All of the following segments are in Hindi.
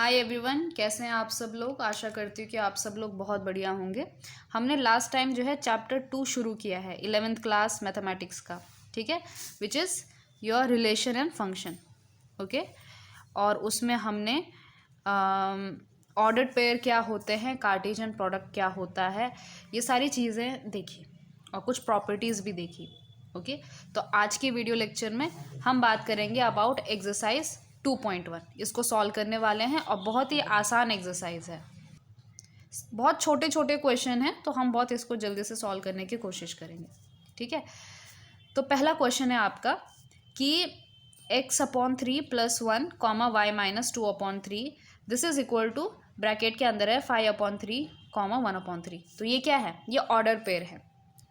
हाय एवरीवन, कैसे हैं आप सब लोग। आशा करती हूँ कि आप सब लोग बहुत बढ़िया होंगे। हमने लास्ट टाइम जो है चैप्टर 2 शुरू किया है 11th क्लास मैथमेटिक्स का, ठीक है, which is your relation and function. Okay, और उसमें हमने ऑर्डर्ड पेयर क्या होते हैं, कार्टेशियन प्रोडक्ट क्या होता है, ये सारी चीज़ें देखी और कुछ प्रॉपर्टीज़ भी देखी। ओके, तो आज के वीडियो लेक्चर में हम बात करेंगे अबाउट एक्सरसाइज 2.1। इसको सॉल्व करने वाले हैं और बहुत ही आसान एक्सरसाइज है, बहुत छोटे छोटे क्वेश्चन हैं, तो हम बहुत इसको जल्दी से सॉल्व करने की कोशिश करेंगे। ठीक है, तो पहला क्वेश्चन है आपका कि x/3 + 1 comma y - 2/3 this is equal to, bracket के अंदर है 5/3 कॉमा 1/3। तो ये क्या है? ये ऑर्डर पेयर है।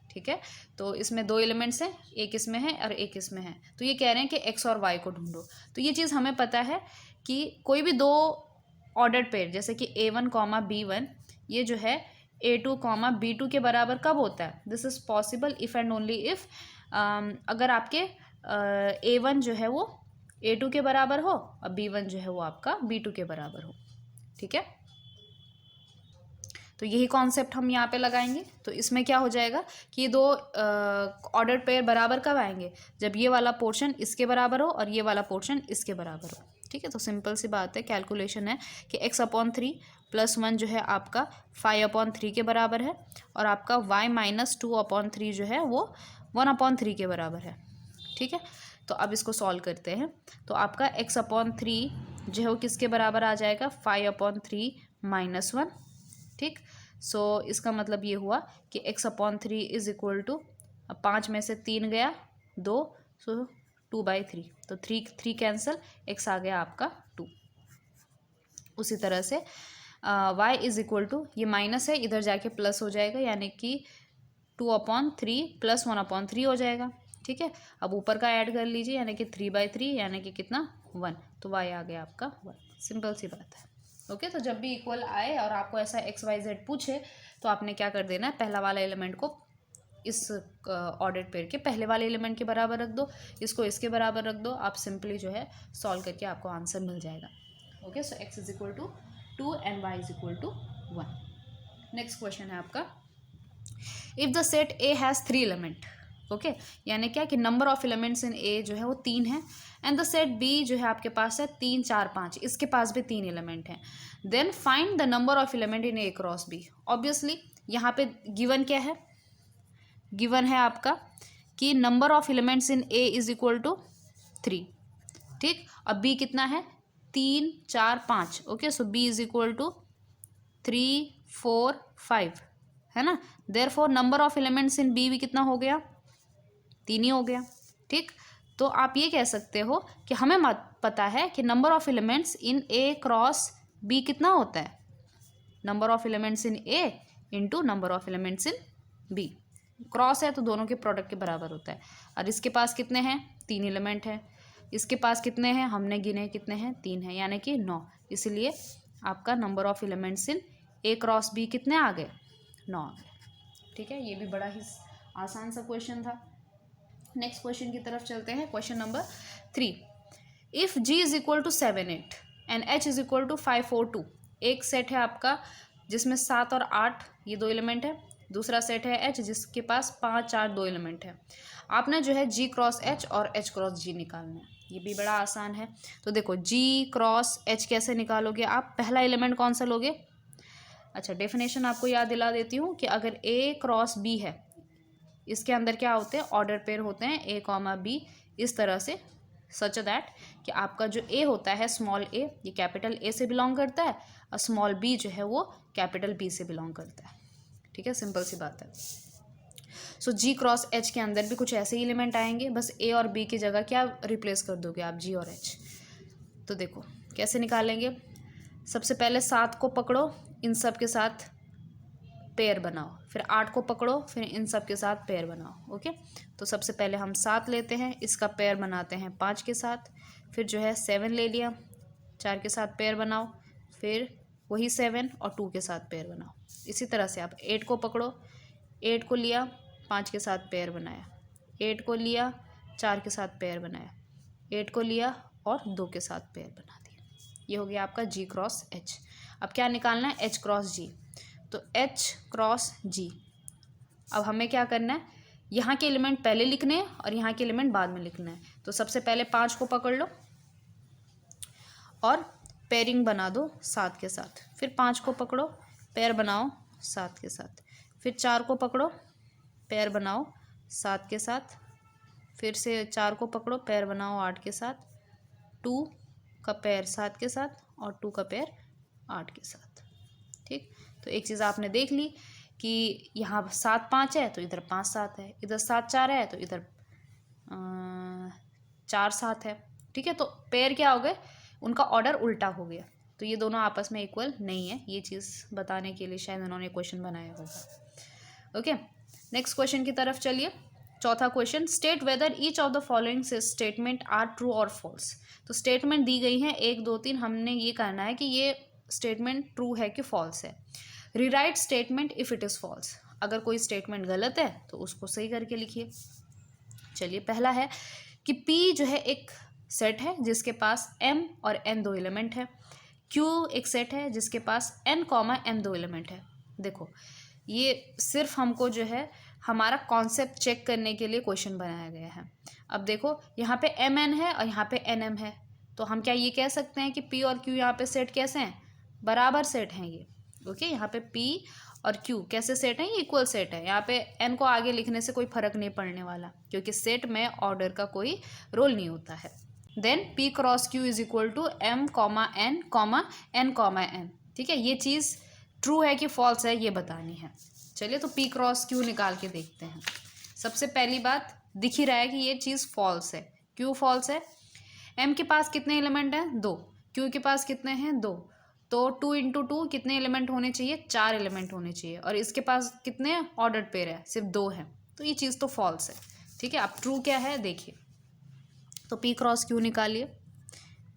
ठीक है, तो इसमें दो एलिमेंट्स हैं, एक इसमें है और एक इसमें है। तो ये कह रहे हैं कि x और y को ढूंढो। तो ये चीज़ हमें पता है कि कोई भी दो ऑर्डर्ड पेयर जैसे कि A1 कॉमा B1, ये जो है A2 कॉमा B2 के बराबर कब होता है? This is possible if and only if अगर आपके A1 जो है वो A2 के बराबर हो और B1 जो है वो आपका B2 के बराबर हो। ठीक है, तो यही कॉन्सेप्ट हम यहाँ पे लगाएंगे। तो इसमें क्या हो जाएगा कि ये दो ऑर्डर पेयर बराबर कब आएंगे? जब ये वाला पोर्शन इसके बराबर हो और ये वाला पोर्शन इसके बराबर हो। ठीक है, तो सिंपल सी बात है, कैलकुलेशन है कि x/3 + 1 जो है आपका 5/3 के बराबर है और आपका y - 2/3 जो है वो 1/3 के बराबर है। ठीक है, तो अब इसको सॉल्व करते हैं। तो आपका x/3 जो है वो किसके बराबर आ जाएगा? 5/3 - 1। ठीक, सो इसका मतलब ये हुआ कि x/3 इज इक्वल टू, अब 5 में से 3 गया 2, सो 2/3, तो 3 कैंसिल, x आ गया आपका 2। उसी तरह से y इज इक्वल टू, ये माइनस है इधर जाके प्लस हो जाएगा, यानी कि 2/3 + 1/3 हो जाएगा। ठीक है, अब ऊपर का ऐड कर लीजिए, यानी कि 3/3, यानी कि कितना 1, तो y आ गया आपका 1। सिंपल सी बात है। ओके, तो जब भी इक्वल आए और आपको ऐसा XYZ पूछे तो आपने क्या कर देना है, पहला वाला एलिमेंट को इस ऑर्डर्ड पेयर के पहले वाले एलिमेंट के बराबर रख दो, इसको इसके बराबर रख दो। आप सिंपली जो है सॉल्व करके आपको आंसर मिल जाएगा। Okay, so x is equal to 2 and y is equal to 1। Next question है आपका, if the set A has 3 element. Okay, यानी क्या कि number of elements in A जो है वो 3 है, एंड द सेट B जो है आपके पास है 3, 4, 5, इसके पास भी 3 एलिमेंट हैं। Then find the number of element in A cross B। Obviously यहाँ पे गिवन क्या है? गिवन है आपका कि number of elements in A is equal to 3। ठीक, अब B कितना है? 3, 4, 5। Okay, so B is equal to 3, 4, 5, है ना। Therefore number of elements in B भी कितना हो गया? 3 ही हो गया। ठीक, तो आप ये कह सकते हो कि हमें पता है कि number of elements in A cross B कितना होता है? Number of elements in A into number of elements in B. Cross है तो दोनों के प्रोडक्ट के बराबर होता है। और इसके पास कितने हैं? 3 एलिमेंट हैं। इसके पास कितने हैं? हमने गिने कितने हैं? 3 हैं, यानी कि 9। इसलिए आपका number of elements in A cross B कितने आ गए? 9 आ गए। ठीक है, ये भी बड़ा ही आसान सा क्वेश्चन था। नेक्स्ट क्वेश्चन की तरफ चलते हैं। Question number 3, if G is equal to 7, 8 and H is equal to 5, 4, 2। एक सेट है आपका जिसमें 7 और 8 ये दो एलिमेंट है, दूसरा सेट है H जिसके पास 5, 4 दो एलिमेंट है। आपने जो है G क्रॉस H और H क्रॉस G निकालना है। ये भी बड़ा आसान है। तो देखो, G क्रॉस H कैसे निकालोगे आप? पहला एलिमेंट कौन सा लोगे? अच्छा, डेफिनेशन आपको याद दिला देती हूँ कि अगर A क्रॉस B है, इसके अंदर क्या होते हैं? ऑर्डर पेयर होते हैं A कॉमा B, इस तरह से, सच दैट कि आपका जो A होता है स्मॉल a, ये कैपिटल A से बिलोंग करता है और स्मॉल b जो है वो कैपिटल B से बिलोंग करता है। ठीक है, सिंपल सी बात है। सो G क्रॉस H के अंदर भी कुछ ऐसे ही एलिमेंट आएंगे, बस A और B की जगह क्या रिप्लेस कर दोगे आप? G और H। तो देखो कैसे निकालेंगे। सबसे पहले 7 को पकड़ो, इन सब के साथ पेयर बनाओ, फिर 8 को पकड़ो, फिर इन सब के साथ पेयर बनाओ। ओके, तो सबसे पहले हम 7 लेते हैं, इसका पेयर बनाते हैं 5 के साथ, फिर जो है 7 ले लिया, 4 के साथ पेयर बनाओ, फिर वही 7 और 2 के साथ पेयर बनाओ। इसी तरह से आप 8 को पकड़ो, 8 को लिया, 5 के साथ पेयर बनाया, 8 को लिया, 4 के साथ पेयर बनाया, 8 को लिया और 2 के साथ पेयर बना दिया। ये हो गया आपका G क्रॉस H। अब क्या निकालना है, H क्रॉस G। तो H क्रॉस G, अब हमें क्या करना है, यहाँ के एलिमेंट पहले लिखने हैं और यहाँ के एलिमेंट बाद में लिखना है। तो सबसे पहले 5 को पकड़ लो और पेयरिंग बना दो 7 के साथ, फिर 5 को पकड़ो, पेयर बनाओ 7 के साथ, फिर 4 को पकड़ो, पेयर बनाओ 7 के साथ, फिर से 4 को पकड़ो, पेयर बनाओ 8 के साथ, 2 का पेयर 7 के साथ और 2 का पेयर 8 के साथ। ठीक, तो एक चीज़ आपने देख ली कि यहाँ 7 5 है तो इधर 5 7 है, इधर 7 4 है तो इधर 4 7 है। ठीक है, तो पेयर क्या हो गए, उनका ऑर्डर उल्टा हो गया, तो ये दोनों आपस में इक्वल नहीं है। ये चीज़ बताने के लिए शायद उन्होंने क्वेश्चन बनाया होगा। ओके, नेक्स्ट क्वेश्चन की तरफ चलिए। चौथा question, state whether each of the following statement are true और फॉल्स। तो स्टेटमेंट दी गई है 1 2 3, हमने ये कहना है कि ये स्टेटमेंट ट्रू है कि फॉल्स है। Rewrite statement if it is false, अगर कोई स्टेटमेंट गलत है तो उसको सही करके लिखिए। चलिए, पहला है कि P जो है एक सेट है जिसके पास M और N 2 एलिमेंट है। Q एक सेट है जिसके पास N, M 2 एलिमेंट है। देखो, ये सिर्फ हमको जो है हमारा कॉन्सेप्ट चेक करने के लिए क्वेश्चन बनाया गया है। अब देखो, यहाँ पे MN है और यहाँ पे NM है, तो हम क्या ये कह सकते हैं कि P और Q यहाँ पे सेट कैसे हैं, बराबर सेट हैं ये। ओके, यहाँ पे P और Q कैसे सेट हैं, ये इक्वल सेट है। यहाँ पे N को आगे लिखने से कोई फर्क नहीं पड़ने वाला, क्योंकि सेट में ऑर्डर का कोई रोल नहीं होता है। Then P cross Q is equal to M N N N। ठीक है, ये चीज़ ट्रू है कि फॉल्स है ये बतानी है। चलिए, तो P क्रॉस Q निकाल के देखते हैं। सबसे पहली बात, दिख ही रहा है कि ये चीज़ फॉल्स है। क्यों फॉल्स है, M के पास कितने एलिमेंट हैं, 2, Q के पास कितने हैं, 2, तो 2 इंटू 2 कितने एलिमेंट होने चाहिए, 4 एलिमेंट होने चाहिए, और इसके पास कितने ऑर्डर्ड पेयर है, सिर्फ 2 हैं, तो ये चीज़ तो फॉल्स है। ठीक है, अब ट्रू क्या है देखिए, तो P क्रॉस Q निकालिए।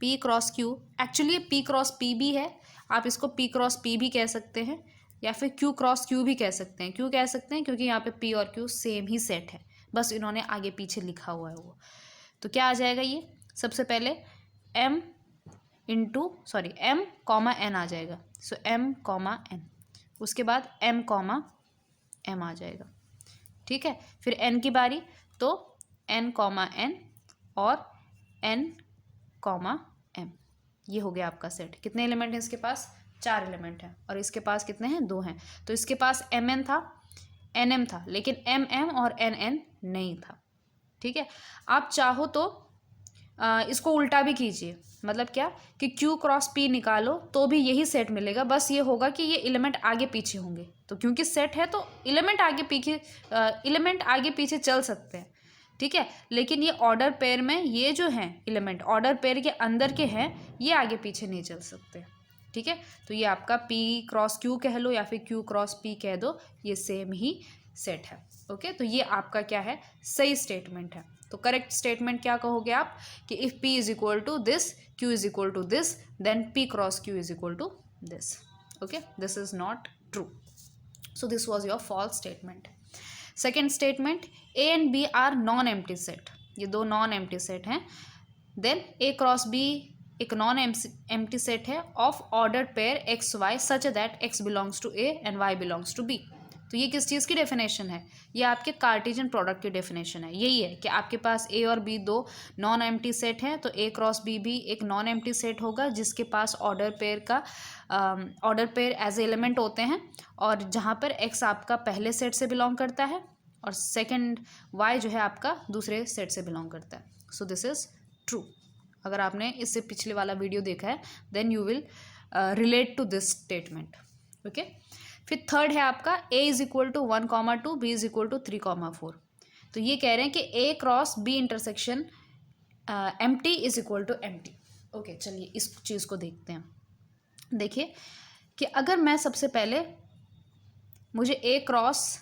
P cross Q, actually P cross P भी है, आप इसको P क्रॉस P भी कह सकते हैं, या फिर Q क्रॉस Q भी कह सकते हैं। क्यों कह सकते हैं, क्योंकि यहाँ पे P और Q सेम ही सेट है, बस इन्होंने आगे पीछे लिखा हुआ है वो। तो क्या आ जाएगा ये, सबसे पहले M N आ जाएगा, सो M N, उसके बाद M M आ जाएगा। ठीक है, फिर N की बारी, तो N N और N M, ये हो गया आपका सेट। कितने एलिमेंट हैं इसके पास, 4 एलिमेंट हैं, और इसके पास कितने हैं, 2 हैं। तो इसके पास MN था, NM था, लेकिन MM और NN नहीं था। ठीक है, आप चाहो तो इसको उल्टा भी कीजिए, मतलब क्या कि Q क्रॉस P निकालो तो भी यही सेट मिलेगा, बस ये होगा कि ये एलिमेंट आगे पीछे होंगे। तो क्योंकि सेट है तो एलिमेंट आगे पीछे चल सकते हैं। ठीक है, लेकिन ये ऑर्डर पेयर में ये जो हैं एलिमेंट ऑर्डर पेयर के अंदर के हैं, ये आगे पीछे नहीं चल सकते। ठीक है, तो ये आपका P क्रॉस Q कह लो या फिर Q क्रॉस P कह दो, ये सेम ही सेट है। ओके, तो ये आपका क्या है, सही स्टेटमेंट है। तो करेक्ट स्टेटमेंट क्या कहोगे आप, कि if P is equal to this, Q is equal to this, then P cross Q is equal to this. Okay, this is not true, so this was your false statement. Second statement, A and B are non empty set, ये 2 नॉन एम्प्टी सेट हैं। देन A क्रॉस B एक नॉन एम्प्टी सेट है of order pair x y such that x belongs to A and Y belongs to B. तो ये किस चीज़ की डेफिनेशन है, ये आपके कार्टेशियन प्रोडक्ट की डेफिनेशन है। यही है कि आपके पास ए और बी 2 नॉन एम्प्टी सेट हैं, तो A क्रॉस B भी एक नॉन एम्प्टी सेट होगा जिसके पास ऑर्डर पेयर एज एलिमेंट होते हैं, और जहाँ पर एक्स आपका पहले सेट से बिलोंग करता है और सेकेंड वाई जो है आपका दूसरे सेट से बिलोंग करता है। So this is true. अगर आपने इससे पिछले वाला वीडियो देखा है then you will relate to this statement. Okay, फिर थर्ड है आपका A is equal to 1,2, B is equal to 3,4। तो ये कह रहे हैं कि A cross B intersection empty is equal to empty. Okay, चलिए इस चीज़ को देखते हैं। देखिए कि अगर मैं सबसे पहले मुझे A cross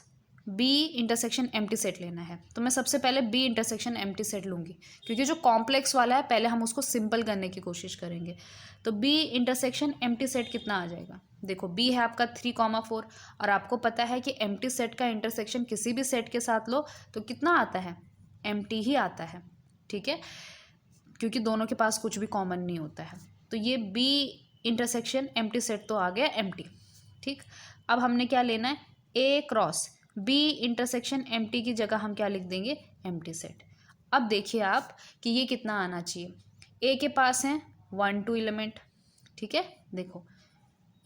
B intersection empty set लेना है, तो मैं सबसे पहले B इंटरसेक्शन एम्प्टी सेट लूँगी, क्योंकि जो कॉम्प्लेक्स वाला है पहले हम उसको सिंपल करने की कोशिश करेंगे। तो B इंटरसेक्शन एम्प्टी सेट कितना आ जाएगा, देखो B है आपका 3,4, और आपको पता है कि एम्प्टी सेट का इंटरसेक्शन किसी भी सेट के साथ लो तो कितना आता है, एम्प्टी ही आता है। ठीक है, क्योंकि दोनों के पास कुछ भी कॉमन नहीं होता है। तो ये बी इंटरसेक्शन एम्प्टी सेट तो आ गया एम्प्टी। ठीक, अब हमने क्या लेना है, ए क्रॉस बी इंटरसेक्शन एम्प्टी की जगह हम क्या लिख देंगे, एम्प्टी सेट। अब देखिए आप कि ये कितना आना चाहिए, ए के पास है 1 2 एलिमेंट, ठीक है, देखो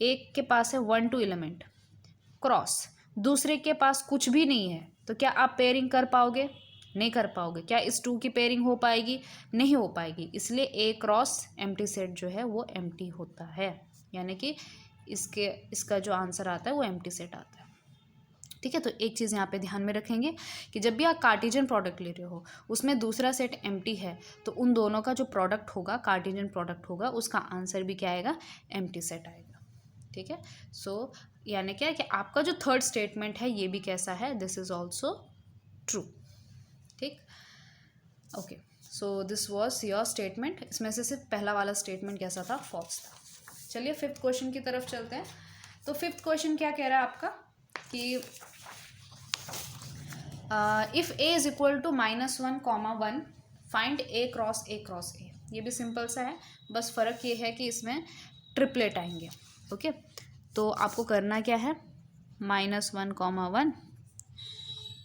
एक के पास है 1 2 एलिमेंट क्रॉस दूसरे के पास कुछ भी नहीं है, तो क्या आप पेयरिंग कर पाओगे, नहीं कर पाओगे। क्या इस 2 की पेयरिंग हो पाएगी, नहीं हो पाएगी, इसलिए ए क्रॉस एम्प्टी सेट जो है वो एम्प्टी होता है, यानी कि इसका जो आंसर आता है वो एम्प्टी सेट आता है। ठीक है, तो एक चीज़ यहाँ पे ध्यान में रखेंगे कि जब भी आप कार्टेशियन प्रोडक्ट ले रहे हो उसमें दूसरा सेट एम्प्टी है, तो उन दोनों का जो प्रोडक्ट होगा, कार्टेशियन प्रोडक्ट होगा, उसका आंसर भी क्या आएगा, एम्प्टी सेट आएगा। ठीक है, सो यानी क्या है कि आपका जो थर्ड स्टेटमेंट है ये भी कैसा है, दिस इज ऑल्सो ट्रू। ठीक, okay, so this was your statement. इसमें से सिर्फ पहला वाला स्टेटमेंट कैसा था, फॉल्स था। चलिए फिफ्थ क्वेश्चन की तरफ चलते हैं। तो फिफ्थ क्वेश्चन क्या कह रहा है आपका कि if A is equal to -1, find A cross A cross A. ये भी सिंपल सा है, बस फ़र्क ये है कि इसमें ट्रिपलेट आएंगे। ओके, तो आपको करना क्या है, -1,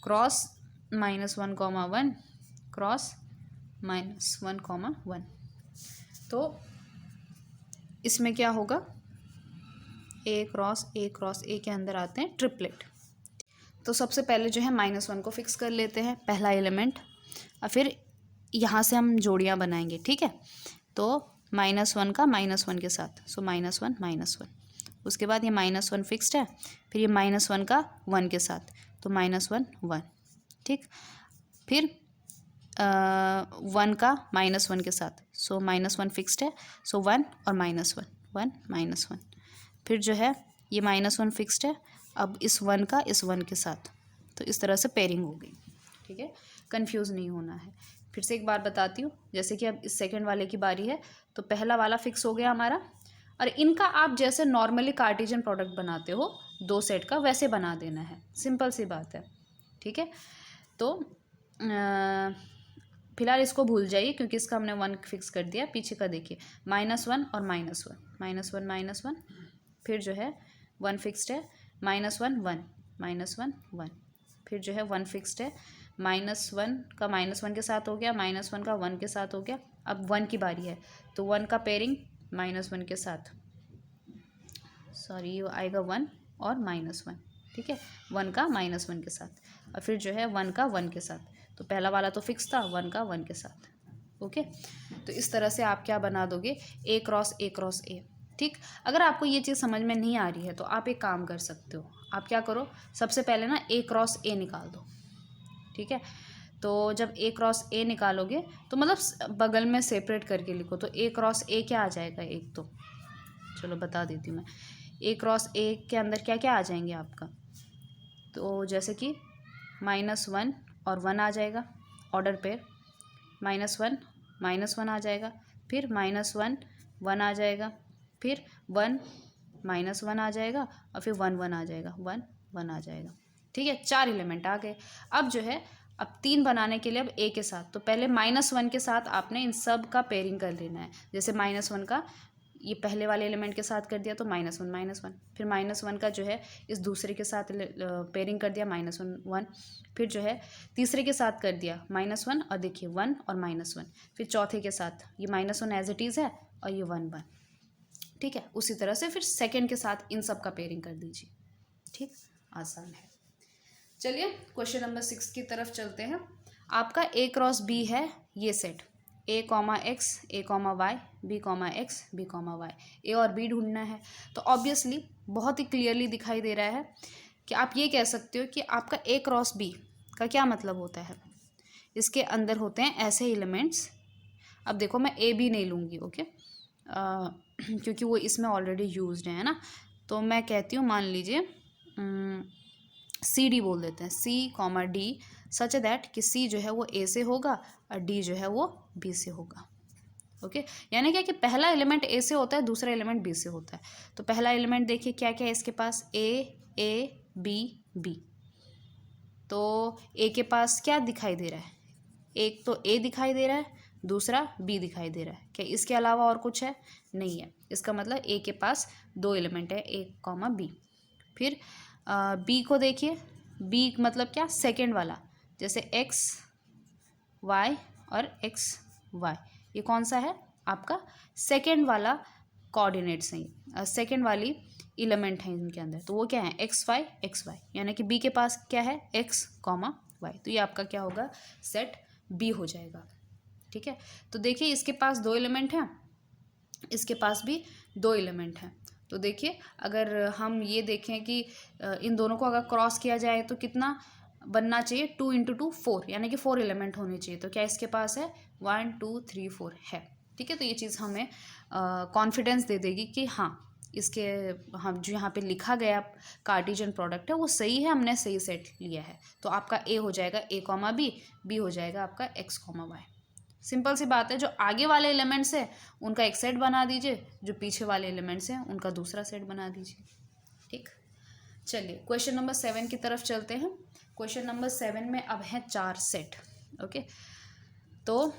क्रॉस -1, क्रॉस -1, तो इसमें क्या होगा, ए क्रॉस ए के अंदर आते हैं ट्रिपलेट। तो सबसे पहले जो है -1 को फिक्स कर लेते हैं, पहला एलिमेंट, और फिर यहाँ से हम जोड़ियाँ बनाएंगे। ठीक है, तो -1 का -1 के साथ, सो -1, उसके बाद ये -1 फिक्स्ड है, फिर ये -1 का 1 के साथ, तो -1, 1। ठीक, फिर 1 का -1 के साथ, सो -1 फिक्स्ड है, सो 1 और -1, 1 -1। फिर जो है ये -1 फिक्स्ड है, अब इस 1 का इस 1 के साथ, तो इस तरह से पेयरिंग हो गई। ठीक है, कंफ्यूज नहीं होना है। फिर से एक बार बताती हूँ, जैसे कि अब इस सेकंड वाले की बारी है, तो पहला वाला फिक्स हो गया हमारा, और इनका आप जैसे नॉर्मली कार्टेशियन प्रोडक्ट बनाते हो 2 सेट का, वैसे बना देना है, सिंपल सी बात है। ठीक है, तो फिलहाल इसको भूल जाइए क्योंकि इसका हमने 1 फिक्स कर दिया। पीछे का देखिए, -1 और -1, -1, फिर जो है 1 फिक्स्ड है, -1, 1, -1, 1, फिर जो है 1 फिक्स्ड है, -1 का -1 के साथ हो गया, -1 का 1 के साथ हो गया। अब 1 की बारी है, तो 1 का पेयरिंग -1 के साथ, सॉरी ये आएगा 1 और -1। ठीक है, 1 का -1 के साथ, और फिर जो है 1 का 1 के साथ, तो पहला वाला तो फिक्स था, 1 का 1 के साथ। ओके, तो इस तरह से आप क्या बना दोगे, ए क्रॉस ए। ठीक, अगर आपको ये चीज़ समझ में नहीं आ रही है तो आप एक काम कर सकते हो, आप क्या करो, सबसे पहले ना ए क्रॉस ए निकाल दो। ठीक है, तो जब ए क्रॉस ए निकालोगे तो मतलब बगल में सेपरेट करके लिखो, तो ए क्रॉस ए क्या आ जाएगा, एक तो चलो बता देती हूँ मैं, ए क्रॉस ए के अंदर क्या क्या आ जाएंगे आपका, तो जैसे कि -1 और 1 आ जाएगा, ऑर्डर पेयर, -1 आ जाएगा, फिर -1 1 आ जाएगा, फिर 1 -1 आ जाएगा, और फिर 1 1 आ जाएगा, 1 1 आ जाएगा। ठीक है, 4 एलिमेंट आ गए। अब जो है, अब 3 बनाने के लिए अब ए के साथ, तो पहले -1 के साथ आपने इन सब का पेयरिंग कर लेना है। जैसे -1 का ये पहले वाले एलिमेंट के साथ कर दिया, तो -1, फिर -1 का जो है इस दूसरे के साथ पेयरिंग कर दिया, -1 1, फिर जो है तीसरे के साथ कर दिया -1, और देखिए 1 और -1, फिर चौथे के साथ ये -1 एज इट इज़ है, और ये 1 1। ठीक है, उसी तरह से फिर सेकंड के साथ इन सब का पेयरिंग कर दीजिए। ठीक, आसान है। चलिए क्वेश्चन नंबर 6 की तरफ चलते हैं। आपका ए क्रॉस बी है ये set, A, X, A, Y, B, X, B, Y, ए और बी ढूंढना है। तो ऑब्वियसली बहुत ही क्लियरली दिखाई दे रहा है कि आप ये कह सकते हो कि आपका ए क्रॉस बी का क्या मतलब होता है, इसके अंदर होते हैं ऐसे एलिमेंट्स। अब देखो मैं ए बी नहीं लूँगी, ओके, क्योंकि वो इसमें ऑलरेडी यूज्ड है ना, तो मैं कहती हूँ, मान लीजिए सी डी बोल देते हैं, C, D, सच दैट कि C जो है वो ए से होगा और D जो है वो बी से होगा। ओके, यानी क्या कि पहला एलिमेंट ए से होता है, दूसरा एलिमेंट बी से होता है। तो पहला एलिमेंट देखिए क्या क्या है इसके पास, ए बी बी। तो ए के पास क्या दिखाई दे रहा है, एक तो ए दिखाई दे रहा है, दूसरा बी दिखाई दे रहा है। क्या इसके अलावा और कुछ है? नहीं है। इसका मतलब ए के पास 2 एलिमेंट है, ए कॉमा बी। फिर बी को देखिए, बी मतलब क्या? सेकेंड वाला, जैसे एक्स वाई और एक्स वाई, ये कौन सा है? आपका सेकेंड वाला कोऑर्डिनेट्स हैं, सेकेंड वाली एलिमेंट है इनके अंदर। तो वो क्या है? एक्स वाई, यानी कि बी के पास क्या है? X comma y. तो ये आपका क्या होगा? सेट बी हो जाएगा। ठीक है, तो देखिए इसके पास 2 एलिमेंट हैं, इसके पास भी 2 एलिमेंट हैं। तो देखिए अगर हम ये देखें कि इन दोनों को अगर क्रॉस किया जाए तो कितना बनना चाहिए? 2 इंटू 2 4, यानी कि 4 एलिमेंट होने चाहिए। तो क्या इसके पास है? 1 2 3 4 है। ठीक है, तो ये चीज़ हमें कॉन्फिडेंस दे देगी कि हाँ, इसके हम जो यहाँ पे लिखा गया कार्टेशियन प्रोडक्ट है वो सही है, हमने सही सेट लिया है। तो आपका ए हो जाएगा ए कॉमा बी, बी हो जाएगा आपका एक्स कॉमा वाई। सिंपल सी बात है, जो आगे वाले एलिमेंट्स है उनका एक सेट बना दीजिए, जो पीछे वाले एलिमेंट्स हैं उनका दूसरा सेट बना दीजिए। ठीक, चलिए क्वेश्चन नंबर 7 की तरफ चलते हैं। क्वेश्चन नंबर 7 में अब है 4 सेट। ओके, तो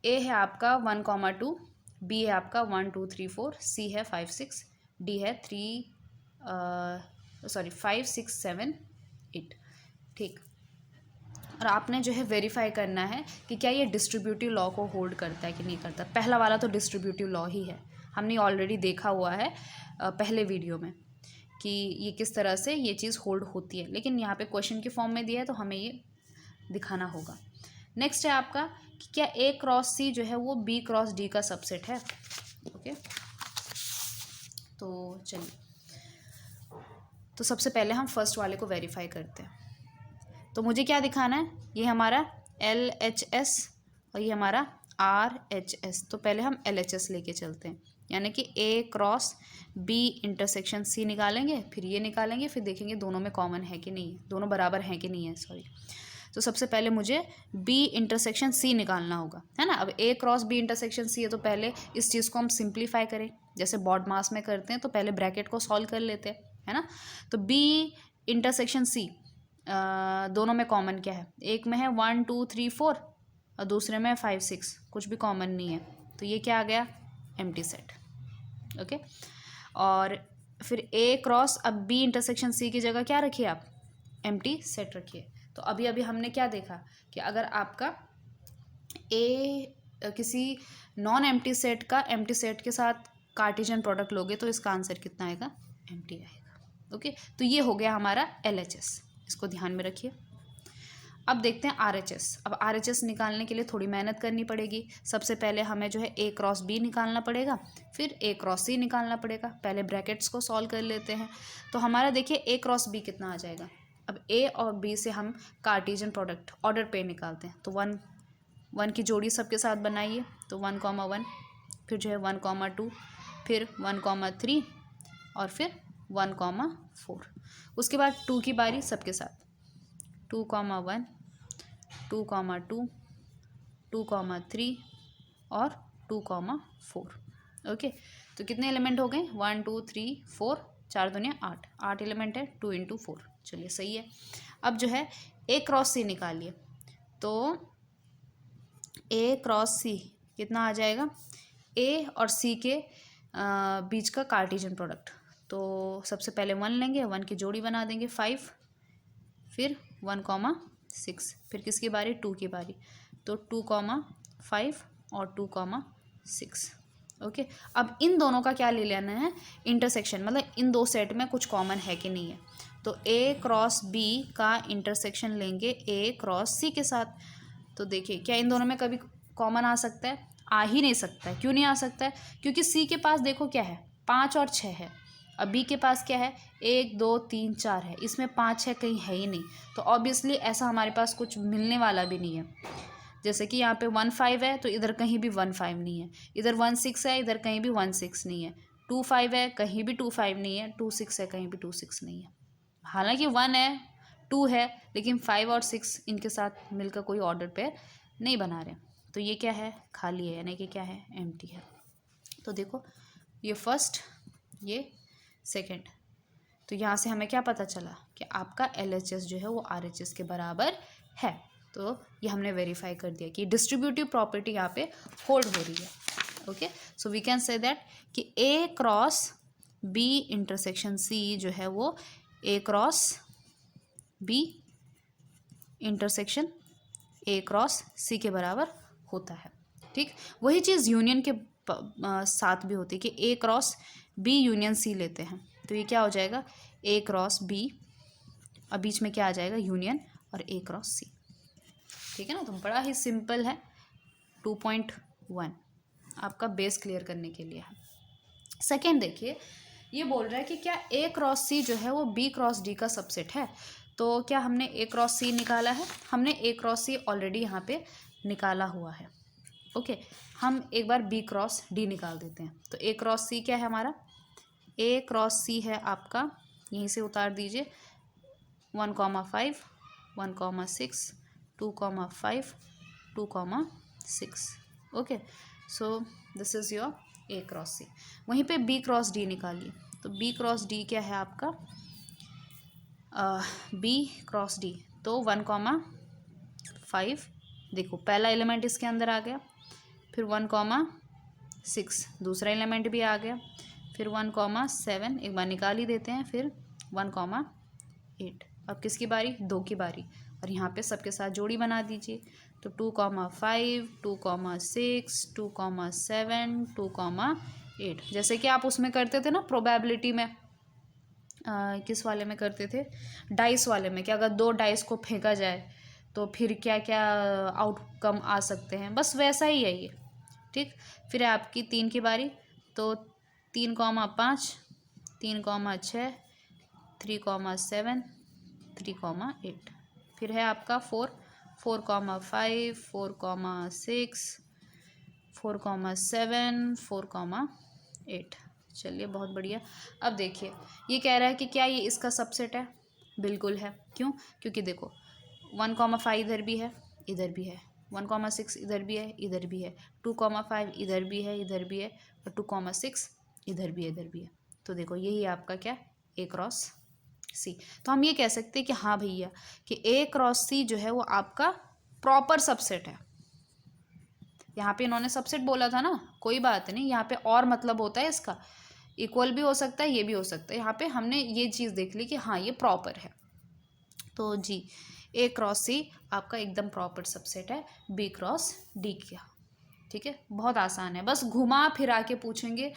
ए है आपका 1 कॉमा 2, बी है आपका 1 2 3 4, सी है 5 6, डी है 5 6 7 8। ठीक, और आपने जो है वेरीफाई करना है कि क्या ये डिस्ट्रीब्यूटिव लॉ को होल्ड करता है कि नहीं करता। पहला वाला तो डिस्ट्रीब्यूटिव लॉ ही है, हमने ऑलरेडी देखा हुआ है पहले वीडियो में कि ये किस तरह से ये चीज़ होल्ड होती है, लेकिन यहाँ पे क्वेश्चन के फॉर्म में दिया है तो हमें ये दिखाना होगा। नेक्स्ट है आपका कि क्या ए क्रॉस सी जो है वो बी क्रॉस डी का सबसेट है। ओके, तो चलिए, तो सबसे पहले हम फर्स्ट वाले को वेरीफाई करते हैं। तो मुझे क्या दिखाना है? ये हमारा LHS और ये हमारा RHS। तो पहले हम LHS लेके चलते हैं, यानी कि A cross B intersection C निकालेंगे, फिर ये निकालेंगे, फिर देखेंगे दोनों में कॉमन है कि नहीं है, दोनों बराबर हैं कि नहीं है, सॉरी। तो सबसे पहले मुझे B इंटरसेक्शन C निकालना होगा, है ना। अब A cross B intersection C है, तो पहले इस चीज़ को हम सिंप्लीफाई करें, जैसे बॉड मास में करते हैं। तो पहले ब्रैकेट को सॉल्व कर लेते हैं, है ना। तो B इंटरसेक्शन C दोनों में कॉमन क्या है? एक में है 1 2 3 4 और दूसरे में 5 6, कुछ भी कॉमन नहीं है। तो ये क्या आ गया? Empty set. ओके, और फिर ए क्रॉस, अब बी इंटरसेक्शन सी की जगह क्या रखिए आप? एम्प्टी सेट रखिए। तो अभी अभी हमने क्या देखा कि अगर आपका ए किसी नॉन एम्प्टी सेट का एम्प्टी सेट के साथ कार्टेशियन प्रोडक्ट लोगे तो इसका आंसर कितना आएगा? एम्प्टी आएगा। ओके, तो ये हो गया हमारा LHS, इसको ध्यान में रखिए। अब देखते हैं RHS। अब RHS निकालने के लिए थोड़ी मेहनत करनी पड़ेगी। सबसे पहले हमें जो है A क्रॉस B निकालना पड़ेगा, फिर A क्रॉस C निकालना पड़ेगा। पहले ब्रैकेट्स को सॉल्व कर लेते हैं। तो हमारा देखिए A क्रॉस B कितना आ जाएगा। अब A और B से हम कार्टेशियन प्रोडक्ट ऑर्डर पे निकालते हैं। तो 1 की जोड़ी सबके साथ बनाइए, तो 1 कॉमा 1, फिर जो है 1 कॉमा 2, फिर 1 कॉमा 3 और फिर 1 कॉमा 4। उसके बाद 2 की बारी सबके साथ, 2 कॉमा 1, 2 कॉमा 2, 2 कॉमा 3 और 2 कॉमा 4। ओके, तो कितने एलिमेंट हो गए? 1 2 3 4, 4 दूनी 8, 8 एलिमेंट है, 2 इंटू 4। चलिए सही है। अब जो है A क्रॉस C निकालिए, तो A क्रॉस C कितना आ जाएगा? A और C के बीच का कार्टेशियन प्रोडक्ट। तो सबसे पहले 1 लेंगे, 1 की जोड़ी बना देंगे 5, फिर 1 कॉमा 6, फिर किसकी बारी? 2 की बारी। तो 2 कॉमा 5 और 2 कॉमा 6। ओके, अब इन दोनों का क्या ले लेना है? इंटरसेक्शन, मतलब इन दो सेट में कुछ कॉमन है कि नहीं है। तो A क्रॉस B का इंटरसेक्शन लेंगे A क्रॉस C के साथ। तो देखिए क्या इन दोनों में कभी कॉमन आ सकता है? आ ही नहीं सकता है। क्यों नहीं आ सकता है? क्योंकि C के पास देखो क्या है, 5 और 6 है। अब B के पास क्या है? 1 2 3 4 है, इसमें 5 6 कहीं है ही नहीं। तो ऑब्वियसली ऐसा हमारे पास कुछ मिलने वाला भी नहीं है। जैसे कि यहाँ पे 1 5 है, तो इधर कहीं भी 1 5 नहीं है, इधर 1 6 है, इधर कहीं भी 1 6 नहीं है, 2 5 है, कहीं भी 2 5 नहीं है, 2 6 है, कहीं भी 2 6 नहीं है। हालांकि 1 है, 2 है, लेकिन 5 और 6 इनके साथ मिलकर कोई ऑर्डर पेयर नहीं बना रहे। तो ये क्या है? खाली है, यानी कि क्या है? एम्प्टी है। तो देखो ये फर्स्ट, ये सेकंड। तो यहाँ से हमें क्या पता चला कि आपका LHS जो है वो RHS के बराबर है। तो ये हमने वेरीफाई कर दिया कि डिस्ट्रीब्यूटिव प्रॉपर्टी यहाँ पे होल्ड हो रही है। Okay, so we can say that कि A cross B intersection C जो है वो A cross B intersection A cross C के बराबर होता है। ठीक, वही चीज़ यूनियन के साथ भी होती है कि A cross B union C लेते हैं तो ये क्या हो जाएगा, ए क्रॉस बी और बीच में क्या आ जाएगा, यूनियन और ए क्रॉस सी। ठीक है ना, तो बड़ा ही सिंपल है। 2.1 आपका बेस क्लियर करने के लिए है। सेकेंड देखिए, ये बोल रहा है कि क्या ए क्रॉस सी जो है वो बी क्रॉस डी का सबसेट है। तो क्या हमने ए क्रॉस सी निकाला है, हमने ए क्रॉस सी ऑलरेडी यहाँ पे निकाला हुआ है। ओके, हम एक बार बी क्रॉस डी निकाल देते हैं। तो ए क्रॉस सी क्या है हमारा, ए क्रॉस सी है आपका, यहीं से उतार दीजिए 1,5 1,6 2,5 2,6। Okay, so this is your A cross C. वहीं पे बी क्रॉस डी निकालिए। तो बी क्रॉस डी क्या है आपका, बी क्रॉस डी तो 1,5, देखो पहला एलिमेंट इसके अंदर आ गया, फिर 1,6 दूसरा एलिमेंट भी आ गया, फिर 1,7 एक बार निकाल ही देते हैं, फिर 1,8। अब किसकी बारी, 2 की बारी, और यहाँ पे सबके साथ जोड़ी बना दीजिए। तो 2,5 2,6 2,7 2,8, जैसे कि आप उसमें करते थे ना प्रोबेबिलिटी में, किस वाले में करते थे, डाइस वाले में, कि अगर 2 डाइस को फेंका जाए तो फिर क्या क्या आउटकम आ सकते हैं, बस वैसा ही है ये। ठीक, फिर है आपकी 3 की बारी। तो 3,5 3,6 3,7 3,8, फिर है आपका 4 4,5 4,6 4,7 4,8। चलिए बहुत बढ़िया। अब देखिए ये कह रहा है कि क्या ये इसका सबसेट है, बिल्कुल है। क्यों, क्योंकि देखो 1,5 इधर भी है, इधर भी है, 1,6 इधर भी है, इधर भी है, 2,5 इधर भी है, इधर भी है, और 2,6 इधर भी है, इधर भी है। तो देखो यही आपका क्या, ए क्रॉस सी। तो हम ये कह सकते हैं कि हाँ भैया कि ए क्रॉस सी जो है वो आपका प्रॉपर सबसेट है। यहाँ पे इन्होंने सबसेट बोला था ना, कोई बात नहीं, यहाँ पे और मतलब होता है इसका, इक्वल भी हो सकता है, ये भी हो सकता है। यहाँ पे हमने ये चीज़ देख ली कि हाँ ये प्रॉपर है। तो जी ए क्रॉस सी आपका एकदम प्रॉपर सबसेट है बी क्रॉस डी का। ठीक है, बहुत आसान है, बस घुमा फिरा के पूछेंगे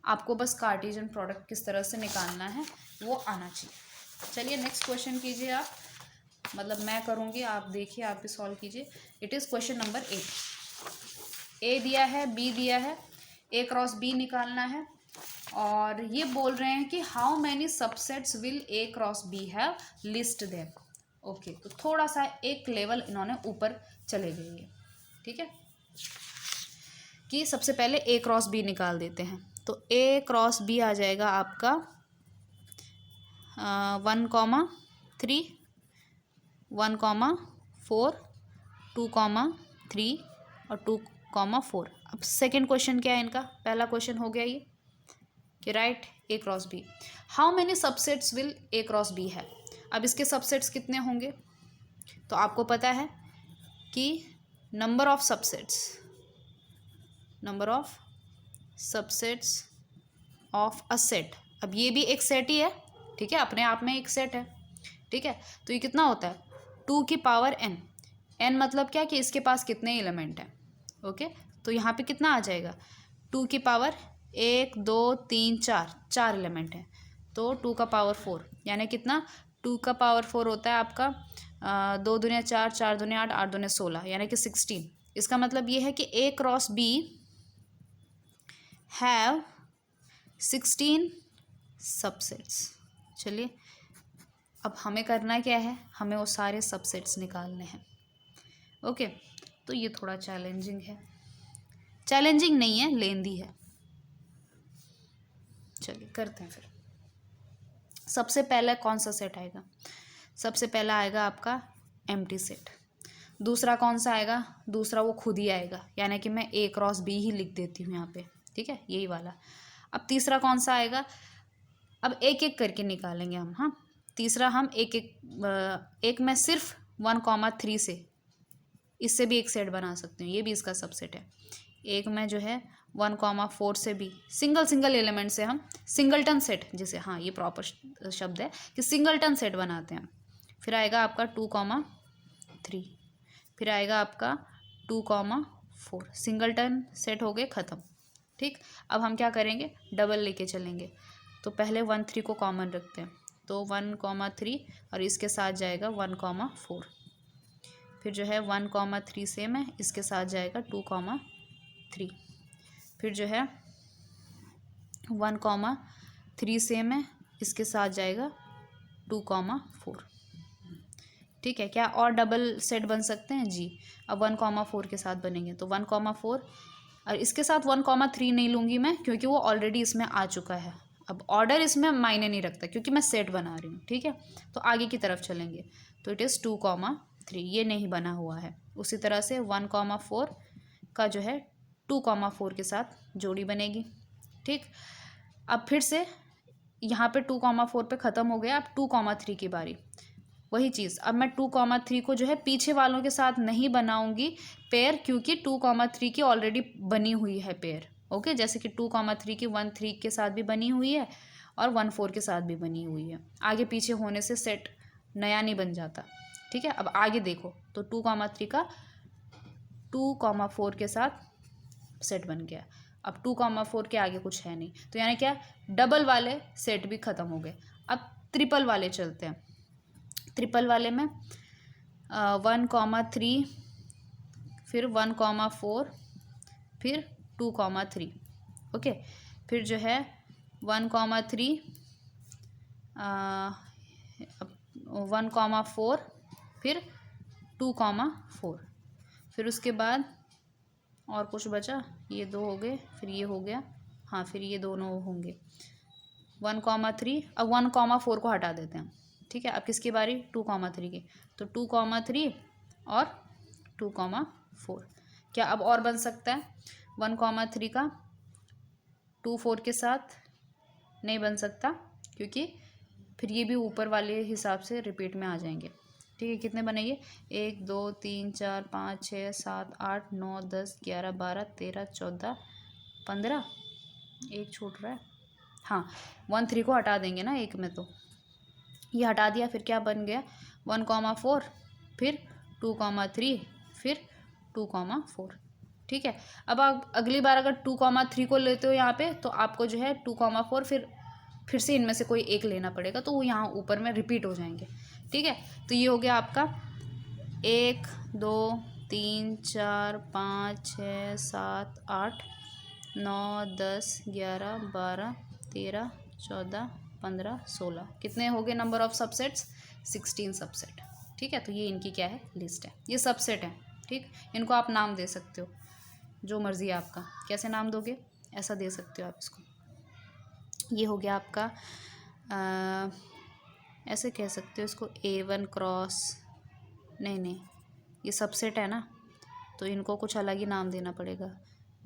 आपको, बस कार्टेशियन प्रोडक्ट किस तरह से निकालना है वो आना चाहिए। चलिए नेक्स्ट क्वेश्चन कीजिए आप, मतलब मैं करूँगी, आप देखिए, आप भी सॉल्व कीजिए। It is question number 8। ए दिया है, बी दिया है, ए क्रॉस बी निकालना है, और ये बोल रहे हैं कि how many subsets will A cross B have, list them. Okay, तो थोड़ा सा एक लेवल इन्होंने ऊपर चले गए हैं। ठीक है, कि सबसे पहले ए क्रॉस बी निकाल देते हैं। तो ए क्रॉस बी आ जाएगा आपका 1,3 1,4 2,3 और 2,4। अब सेकेंड क्वेश्चन क्या है इनका, पहला क्वेश्चन हो गया ये कि write A cross B, how many subsets will A cross B है। अब इसके सबसेट्स कितने होंगे, तो आपको पता है कि number of subsets of a set. अब ये भी एक सेट ही है, ठीक है, अपने आप में एक सेट है। ठीक है, तो ये कितना होता है, 2 की पावर n। n मतलब क्या कि इसके पास कितने एलिमेंट हैं। ओके, तो यहाँ पे कितना आ जाएगा, 2 की पावर 1 2 3 4 एलिमेंट हैं, तो 2 का पावर 4 यानी कितना, 2 का पावर 4 होता है आपका 2 दूनी 4 4 दूनी 8 8 दूनी 16 यानी कि 16। इसका मतलब ये है कि A cross B have 16 subsets. चलिए अब हमें करना क्या है, हमें वो सारे सबसेट्स निकालने हैं। ओके, तो ये थोड़ा चैलेंजिंग है, चैलेंजिंग नहीं है, लेंदी है। चलिए करते हैं फिर। सबसे पहला कौन सा सेट आएगा, सबसे पहला आएगा आपका एम्प्टी सेट। दूसरा कौन सा आएगा, दूसरा वो खुद ही आएगा, यानी कि मैं ए क्रॉस बी ही लिख देती हूँ यहाँ पे। ठीक है, यही वाला। अब तीसरा कौन सा आएगा, अब एक एक करके निकालेंगे हम। हाँ, तीसरा हम एक में सिर्फ 1,3 से इससे भी एक सेट बना सकती हूँ, ये भी इसका सबसेट है। एक में जो है 1,4 से भी सिंगल एलिमेंट से हम सिंगलटन सेट, जिसे हाँ ये प्रॉपर शब्द है कि सिंगलटन सेट बनाते हैं। फिर आएगा आपका 2,3, फिर आएगा आपका 2,4, सिंगलटन सेट हो गए ख़त्म। ठीक, अब हम क्या करेंगे, डबल लेके चलेंगे। तो पहले 1,3 को कॉमन रखते हैं, तो 1,3 और इसके साथ जाएगा 1,4। फिर जो है 1,3 सेम है, इसके साथ जाएगा 2,3। फिर जो है 1,3 सेम है, इसके साथ जाएगा 2,4। ठीक है, क्या और डबल सेट बन सकते हैं जी? अब 1,4 के साथ बनेंगे, तो 1,4 और इसके साथ 1,3 नहीं लूँगी मैं, क्योंकि वो ऑलरेडी इसमें आ चुका है। अब ऑर्डर इसमें मायने नहीं रखता, क्योंकि मैं सेट बना रही हूँ। ठीक है, तो आगे की तरफ चलेंगे, तो इट इज़ 2,3, ये नहीं बना हुआ है। उसी तरह से 1,4 का जो है 2,4 के साथ जोड़ी बनेगी। ठीक, अब फिर से यहाँ पे 2,4 पे ख़त्म हो गया, अब 2,3 की बारी। वही चीज़, अब मैं 2,3 को जो है पीछे वालों के साथ नहीं बनाऊंगी पेयर, क्योंकि 2,3 की ऑलरेडी बनी हुई है पेयर। ओके, जैसे कि 2,3 की 1,3 के साथ भी बनी हुई है और 1,4 के साथ भी बनी हुई है। आगे पीछे होने से सेट नया नहीं बन जाता। ठीक है, अब आगे देखो, तो 2,3 का 2,4 के साथ सेट बन गया। अब 2,4 के आगे कुछ है नहीं, तो यानी क्या, डबल वाले सेट भी ख़त्म हो गए। अब ट्रिपल वाले चलते हैं। ट्रिपल वाले में 1,3, फिर 1,4, फिर 2,3। ओके, फिर जो है 1,3, 1,4, फिर 2,4। फिर उसके बाद और कुछ बचा, ये दो हो गए, फिर ये हो गया, हाँ फिर ये दोनों होंगे 1,3। अब 1,4 को हटा देते हैं। ठीक है, अब किसकी बारी, 2,3 की, तो 2,3 और 2,4। क्या अब और बन सकता है 1,3 का 2,4 के साथ? नहीं बन सकता, क्योंकि फिर ये भी ऊपर वाले हिसाब से रिपीट में आ जाएंगे। ठीक है, कितने बनेंगे, 1 2 3 4 5 6 7 8 9 10 11 12 13 14 15, एक छूट रहा है, हाँ 1,3 को हटा देंगे ना एक में, तो ये हटा दिया। फिर क्या बन गया, 1,4, फिर 2,3, फिर 2,4। ठीक है, अब आप अगली बार अगर 2,3 को लेते हो यहाँ पे, तो आपको जो है 2,4 फिर से इनमें से कोई एक लेना पड़ेगा, तो वो यहाँ ऊपर में रिपीट हो जाएंगे। ठीक है, तो ये हो गया आपका 1 2 3 4 5 6 7 8 9 10 11 12 13 14 15 16, कितने हो गए नंबर ऑफ सबसेट्स, 16 सबसेट। ठीक है, तो ये इनकी क्या है, लिस्ट है, ये सबसेट है। ठीक, इनको आप नाम दे सकते हो, जो मर्ज़ी है आपका, कैसे नाम दोगे ऐसा दे सकते हो आप इसको। ये हो गया आपका ऐसे कह सकते हो इसको, A1 क्रॉस, नहीं ये सबसेट है ना, तो इनको कुछ अलग ही नाम देना पड़ेगा,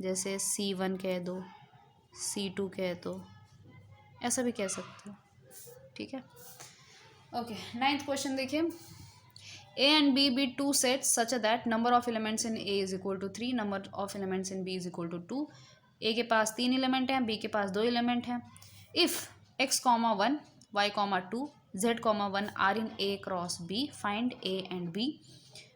जैसे C1 कह दो, C2 कह दो, ऐसा भी कह सकते हो। ठीक है, ओके। 9th क्वेश्चन देखिए, A and B be two sets such that number of elements in A is equal to 3, number of elements in B is equal to 2। A के पास 3 एलिमेंट हैं, B के पास 2 एलिमेंट हैं। If x, 1, y, 2, z, 1 are in A cross B, find A and B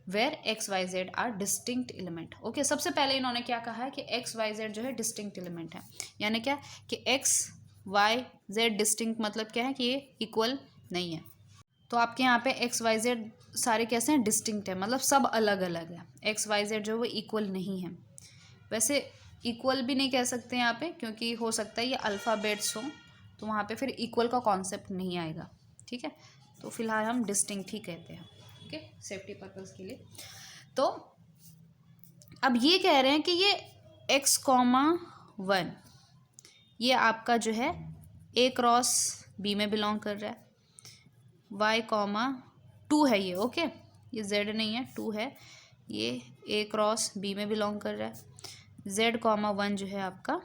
where x, y, z are distinct element। Okay, सबसे पहले इन्होंने क्या कहा है कि x, y, z जो है डिस्टिंक्ट एलिमेंट है, यानी क्या कि x, y, z डिस्टिंक्ट मतलब क्या है कि ये इक्वल नहीं है। तो आपके यहाँ पे एक्स वाई जेड सारे कैसे हैं, डिस्टिंक्ट है, मतलब सब अलग अलग है। एक्स वाई जेड जो है वो इक्वल नहीं है। वैसे इक्वल भी नहीं कह सकते यहाँ पे, क्योंकि हो सकता है ये अल्फ़ाबेट्स हो, तो वहाँ पे फिर इक्वल का कॉन्सेप्ट नहीं आएगा। ठीक है, तो फिलहाल हम डिस्टिंक्ट ही कहते हैं, ओके, सेफ्टी पर्पज़ के लिए। तो अब ये कह रहे हैं कि ये x, 1 ये आपका जो है A क्रॉस B में बिलोंग कर रहा है, y, 2 है ये, ओके, ये z नहीं है, 2 है, ये A क्रॉस B में बिलोंग कर रहा है। z, 1 जो है आपका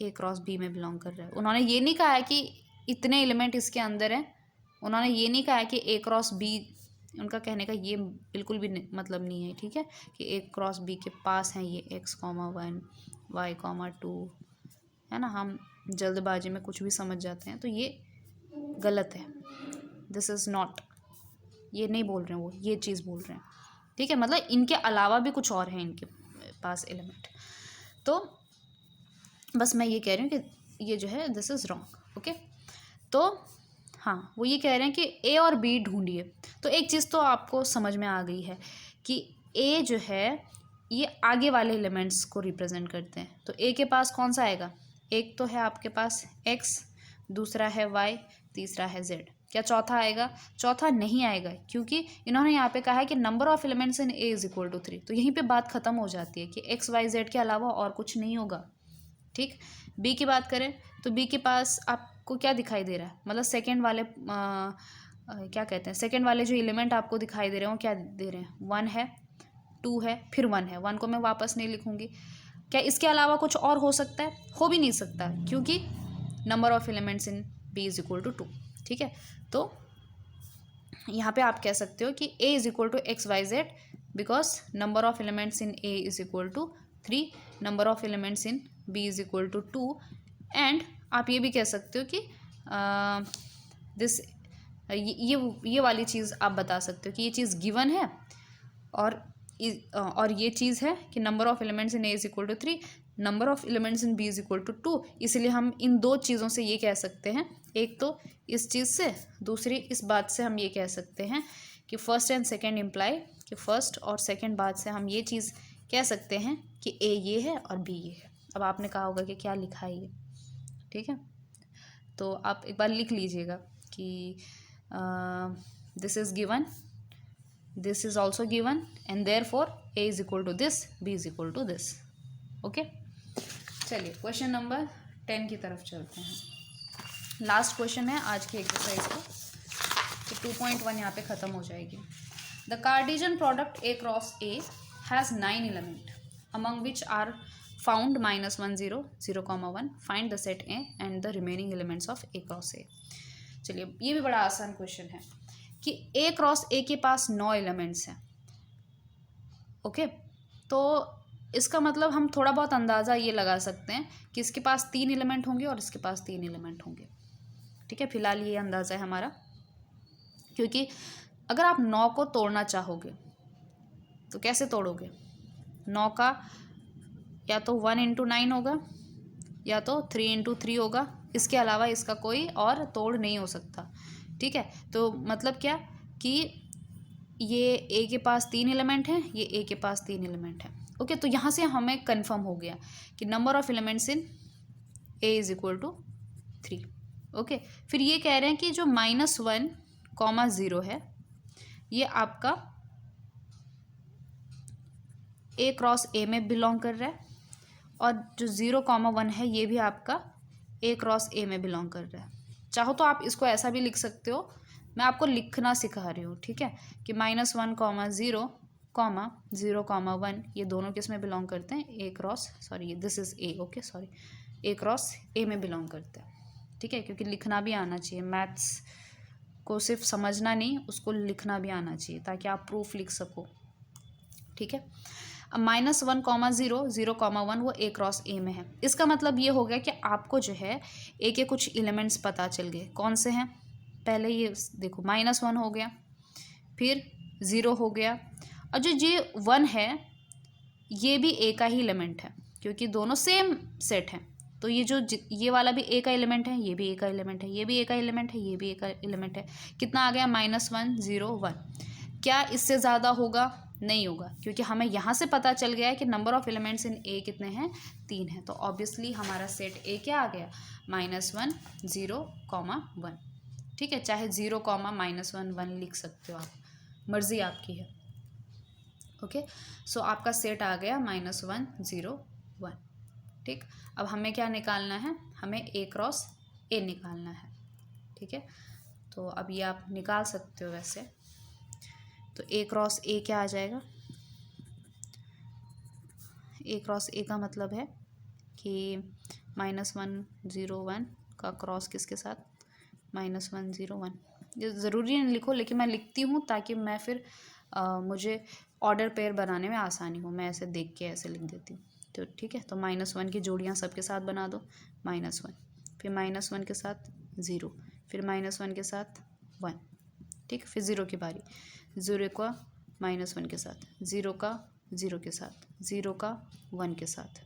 A क्रॉस B में बिलोंग कर रहा है। उन्होंने ये नहीं कहा है कि इतने एलिमेंट इसके अंदर हैं, उन्होंने ये नहीं कहा है कि A क्रॉस B उनका कहने का ये बिल्कुल भी मतलब नहीं है, ठीक है, कि ए क्रॉस बी के पास हैं ये x,1 y,2, है ना। हम जल्दबाजी में कुछ भी समझ जाते हैं, तो ये गलत है। दिस इज़ नॉट, ये नहीं बोल रहे हैं वो, ये चीज़ बोल रहे हैं, ठीक है। मतलब इनके अलावा भी कुछ और है इनके पास एलिमेंट। तो बस मैं ये कह रही हूँ कि ये जो है दिस इज़ रॉन्ग, ओके। तो हाँ, वो ये कह रहे हैं कि ए और बी ढूंढिए। तो एक चीज़ तो आपको समझ में आ गई है कि ए जो है ये आगे वाले एलिमेंट्स को रिप्रेजेंट करते हैं। तो ए के पास कौन सा आएगा? एक तो है आपके पास x, दूसरा है y, तीसरा है z। क्या चौथा आएगा? चौथा नहीं आएगा, क्योंकि इन्होंने यहाँ पे कहा है कि number of elements in A is equal to 3। तो यहीं पे बात खत्म हो जाती है कि x y z के अलावा और कुछ नहीं होगा, ठीक। बी की बात करें तो बी के पास आपको क्या दिखाई दे रहा है? मतलब सेकेंड वाले क्या कहते हैं, सेकेंड वाले जो एलिमेंट आपको दिखाई दे रहे हो क्या दे रहे हैं? 1 है, 2 है, फिर 1 है। 1 को मैं वापस नहीं लिखूंगी। क्या इसके अलावा कुछ और हो सकता है? हो भी नहीं सकता, क्योंकि number of elements in B is equal to 2, ठीक है। तो यहाँ पे आप कह सकते हो कि a is equal to x y z, because number of elements in a is equal to 3, number of elements in b is equal to 2। And आप ये भी कह सकते हो कि दिस ये वाली चीज़ आप बता सकते हो कि ये चीज़ गिवन है, और ये चीज़ है कि number of elements in a is equal to 3, number of elements in b is equal to 2। इसलिए हम इन दो चीज़ों से ये कह सकते हैं, एक तो इस चीज़ से, दूसरी इस बात से हम ये कह सकते हैं कि फर्स्ट एंड सेकंड इम्प्लाई, कि फर्स्ट और सेकंड बात से हम ये चीज़ कह सकते हैं कि a ये है और b ये है। अब आपने कहा होगा कि क्या लिखा है ये, ठीक है। तो आप एक बार लिख लीजिएगा कि this is given, this is also given, and therefore a is equal to this, b is equal to this, okay. चलिए क्वेश्चन नंबर 10 की तरफ चलते हैं। लास्ट क्वेश्चन है आज की एक्सरसाइज का, तो 2.1 यहाँ पे ख़त्म हो जाएगी। The Cartesian product a cross a has 9 element among which are found -1 0 0, 1। Find the set a and the remaining elements of a cross a। चलिए ये भी बड़ा आसान क्वेश्चन है कि a क्रॉस a के पास 9 एलिमेंट्स हैं, ओके। तो इसका मतलब हम थोड़ा बहुत अंदाज़ा ये लगा सकते हैं कि इसके पास 3 एलिमेंट होंगे और इसके पास 3 एलिमेंट होंगे, ठीक है। फिलहाल ये अंदाज़ा है हमारा, क्योंकि अगर आप 9 को तोड़ना चाहोगे तो कैसे तोड़ोगे? 9 का या तो 1 इंटू 9 होगा, या तो 3 इंटू 3 होगा। इसके अलावा इसका कोई और तोड़ नहीं हो सकता, ठीक है। तो मतलब क्या कि ये a के पास 3 एलिमेंट हैं, ये a के पास 3 एलिमेंट हैं, ओके। तो यहाँ से हमें कंफर्म हो गया कि number of elements in a is equal to 3, okay. फिर ये कह रहे हैं कि जो -1, 0 है ये आपका a क्रॉस a में बिलोंग कर रहा है, और जो 0, 1 है ये भी आपका a क्रॉस a में बिलोंग कर रहा है। चाहो तो आप इसको ऐसा भी लिख सकते हो, मैं आपको लिखना सिखा रही हूँ, ठीक है, कि -1, 0, 0, 1 ये दोनों किस में बिलोंग करते हैं? a cross, sorry this is a, okay sorry, a cross a में बिलोंग करते हैं, ठीक है। क्योंकि लिखना भी आना चाहिए, मैथ्स को सिर्फ समझना नहीं, उसको लिखना भी आना चाहिए ताकि आप प्रूफ लिख सको, ठीक है। अब -1, 0, 0, 1 वो a क्रॉस a में है। इसका मतलब ये हो गया कि आपको जो है a के कुछ एलिमेंट्स पता चल गए। कौन से हैं? पहले ये देखो, -1 हो गया, फिर 0 हो गया, और जो ये 1 है ये भी a का ही एलिमेंट है, क्योंकि दोनों सेम सेट हैं। तो ये जो ये वाला भी a का एलिमेंट है, ये भी a का एलिमेंट है, ये भी a का एलिमेंट है, ये भी a का एलिमेंट है। कितना आ गया? -1, 0, 1। क्या इससे ज़्यादा होगा? नहीं होगा, क्योंकि हमें यहाँ से पता चल गया है कि number of elements in a कितने हैं? 3 हैं। तो ऑब्वियसली हमारा सेट a क्या आ गया? -1, 0, 1, ठीक है। चाहे 0, -1, 1 लिख सकते हो आप, मर्ज़ी आपकी है, ओके। सो आपका सेट आ गया -1, 0, 1, ठीक। अब हमें क्या निकालना है? हमें a क्रॉस a निकालना है, ठीक है। तो अब ये आप निकाल सकते हो वैसे। तो a क्रॉस a क्या आ जाएगा? a क्रॉस a का मतलब है कि -1, 0, 1 का क्रॉस किसके साथ? -1, 0, 1, ये ज़रूरी नहीं लिखो, लेकिन मैं लिखती हूँ ताकि मैं फिर मुझे ऑर्डर पेयर बनाने में आसानी हो। मैं ऐसे देख के ऐसे लिख देती हूँ। तो ठीक है, तो -1 की जोड़ियाँ सबके साथ बना दो, -1, फिर -1 के साथ 0, फिर -1 के साथ 1, ठीक। फिर 0 की बारी, 0 का -1 के साथ, 0 का 0 के साथ, 0 का 1 के साथ,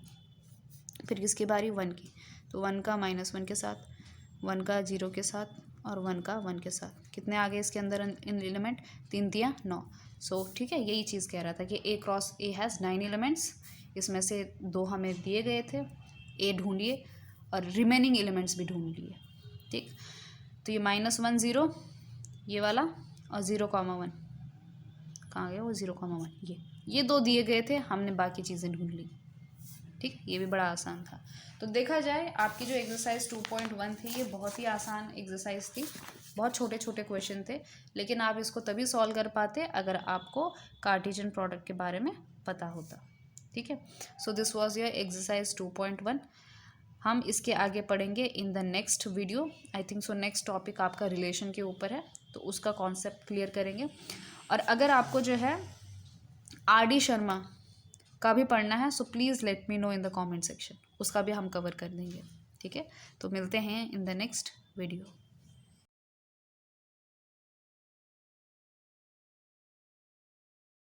फिर किसकी बारी, 1 की, तो 1 का -1 के साथ, 1 का 0 के साथ और 1 का 1 के साथ। कितने आ गए इसके अंदर इन एलिमेंट, 3 तिया 9। सो ठीक है, यही चीज़ कह रहा था कि A cross A has 9 elements, इसमें से 2 हमें दिए गए थे, A ढूंढिए और रिमेनिंग एलिमेंट्स भी ढूंढ लिए, ठीक। तो ये -1 0 ये वाला और 0,1 कहाँ गया वो, 0,1 ये 2 दिए गए थे, हमने बाकी चीज़ें ढूंढ ली, ठीक। ये भी बड़ा आसान था। तो देखा जाए आपकी जो एक्सरसाइज 2.1 थी ये बहुत ही आसान एक्सरसाइज थी, बहुत छोटे छोटे क्वेश्चन थे, लेकिन आप इसको तभी सॉल्व कर पाते अगर आपको कार्टेशियन प्रोडक्ट के बारे में पता होता, ठीक है। So this was your exercise 2.1। हम इसके आगे पढ़ेंगे in the next video. I think so next topic आपका रिलेशन के ऊपर है, तो उसका कॉन्सेप्ट क्लियर करेंगे। और अगर आपको जो है RD शर्मा का भी पढ़ना है, so please let me know in the comment section, उसका भी हम कवर कर देंगे, ठीक है। तो मिलते हैं इन द नेक्स्ट वीडियो।